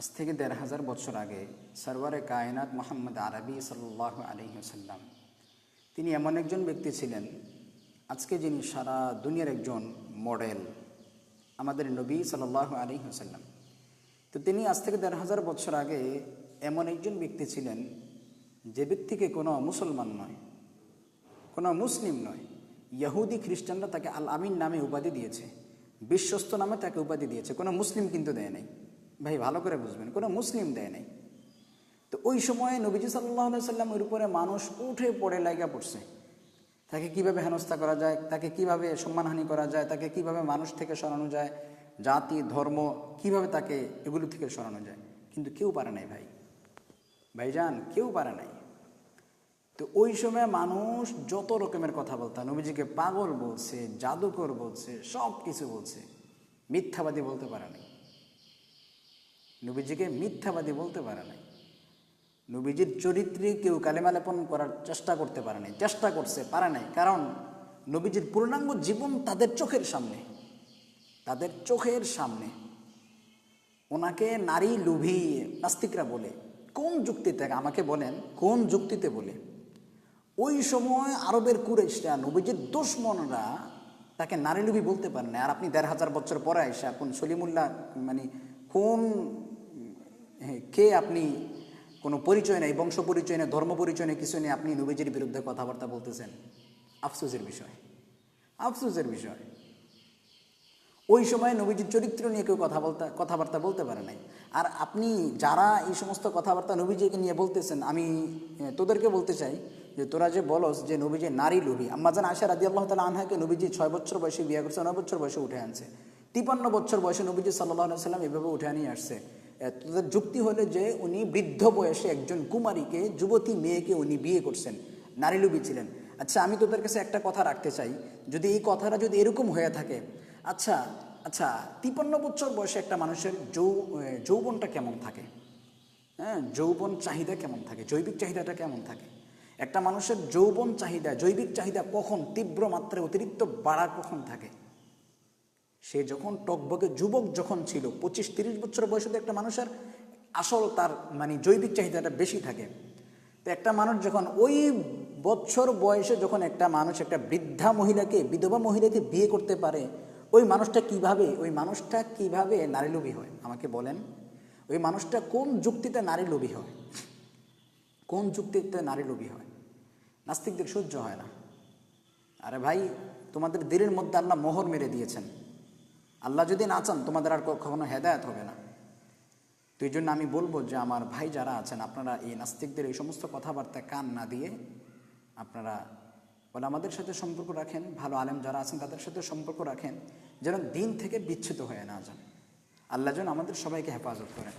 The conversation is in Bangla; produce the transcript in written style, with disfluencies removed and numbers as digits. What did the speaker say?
আজ থেকে ১,৫০০ বছর আগে সরওয়ারে কায়নাত মুহাম্মদ আরবি সাল্লাল্লাহু আলাইহি ওয়াসাল্লাম তিনি এমন একজন ব্যক্তি ছিলেন আজকে যিনি সারা দুনিয়ার একজন মডেল, আমাদের নবী সাল্লাল্লাহু আলাইহি ওয়াসাল্লাম। তো তিনি আজ থেকে ১,৫০০ বছর আগে এমন একজন ব্যক্তি ছিলেন যে ব্যক্তিকে কোনো মুসলমান নয়, কোনো মুসলিম নয়, ইহুদি খ্রিস্টানরা তাকে আল আমিন নামে উপাধি দিয়েছে, বিশ্বস্ত নামে তাকে উপাধি দিয়েছে, কোনো মুসলিম কিন্তু দেয় নাই। ভাই ভালো করে বুঝবেন, কোনো মুসলিম দেয় নাই। তো ওই সময়ে নবীজি সাল্লাল্লাহু আলাইহি সাল্লামের উপরে মানুষ উঠে পড়ে লাগা পড়ছে, তাকে কিভাবে হেনস্থা করা যায়, তাকে কিভাবে সম্মানহানি করা যায়, তাকে কিভাবে মানুষ থেকে সরানো যায়, জাতি ধর্ম কিভাবে তাকে এগুলো থেকে সরানো যায়, কিন্তু কেউ পারে নাই ভাইজান, কেউ পারে নাই। তো ওই সময় মানুষ যত রকমের কথা বলতো, নবীজিকে পাগল বলছে, জাদুকর বলছে, সব কিছু বলছে, মিথ্যাবাদী বলতে পারে নাই। নবীজিকে মিথ্যাবাদী বলতে পারে নাই। নবীজির চরিত্রে কেউ কালেমা লেপন করার চেষ্টা করতে পারে নাই, চেষ্টা করছে, পারে নাই। কারণ নবীজির পূর্ণাঙ্গ জীবন তাদের চোখের সামনে ওনাকে নারী লোভী নাস্তিকরা বলে। কোন যুক্তিতে, আমাকে বলেন কোন যুক্তিতে বলে? ওই সময় আরবের কুরাইশরা, নবীজির দুশমনরা তাকে নারী লোভী বলতে পারে না। আর আপনি ১,৫০০ বছর পরে আইসা কোন সলিমুল্লাহ মানে কোন কে আপনি কোনো পরিচয় নেই, বংশ পরিচয় নেই, ধর্ম পরিচয় নেই, কিছু নেই, আপনি নবীজির বিরুদ্ধে কথাবার্তা বলতেছেন। আফসোসের বিষয়। ওই সময় নবীজির চরিত্র নিয়ে কেউ কথাবার্তা বলতে পারে নাই। আর আপনি যারা এই সমস্ত কথাবার্তা নবীজিকে নিয়ে বলতেছেন, আমি তোদেরকে বলতে চাই যে তোরা যে বলস যে নবীজি নারী লোভী, আম্মাজান আয়েশা রাদিয়াল্লাহু তাআলা আনহাকে নবীজি ৬ বছর বয়সে বিয়ে করছে, ৯ বছর বয়সে উঠে আনছে, ৫৩ বছর বয়সে নবীজি সাল্লাল্লাহু আলাইহি ওয়াসাল্লাম এভাবে উঠে নিয়ে আসছে। তোদের যুক্তি হলে যে উনি বৃদ্ধ বয়সে একজন কুমারীকে, যুবতী মেয়েকে উনি বিয়ে করছেন, নারী লোভী ছিলেন। আচ্ছা, আমি তোদের কাছে একটা কথা রাখতে চাই, যদি এই কথাটা যদি এরকম হয়ে থাকে, আচ্ছা ৫৩ বছর বয়সে একটা মানুষের যৌবনটা কেমন থাকে? হ্যাঁ, যৌবন চাহিদা কেমন থাকে, জৈবিক চাহিদাটা কেমন থাকে? একটা মানুষের যৌবন চাহিদা, জৈবিক চাহিদা কখন তীব্র মাত্রায় অতিরিক্ত বাড়া কখন থাকে? সে যখন টকবগে যুবক যখন ছিল, ২৫-৩০ বছর বয়সে তো একটা মানুষের আসল তার মানে জৈবিক চাহিদাটা বেশি থাকে। তো একটা মানুষ যখন ওই বছর বয়সে যখন একটা মানুষ একটা বৃদ্ধা মহিলাকে, বিধবা মহিলাকে বিয়ে করতে পারে, ওই মানুষটা কিভাবে নারী লোভী হয়? আমাকে বলেন, ওই মানুষটা কোন যুক্তিতে নারী লোভী হয়? কোন যুক্তিতে নারী লোভী হয়? নাস্তিকদের সহ্য হয় না। আরে ভাই, তোমাদের দিলের মধ্যে আল্লাহ মোহর মেরে দিয়েছেন। আল্লাহ যদি না চান তোমাদের আর কখনো হেদায়েত হবে না। তো এই জন্য আমি বলবো যে আমার ভাই যারা আছেন, আপনারা এই নাস্তিকদের এই সমস্ত কথাবার্তা কান না দিয়ে আপনারা আমাদের সাথে সম্পর্ক রাখেন, ভালো আলেম যারা আছেন তাদের সাথে সম্পর্ক রাখেন, যেন দিন থেকে বিচ্যুত হয়ে না যান। আল্লাহ যেন আমাদের সবাইকে হেফাজত করেন।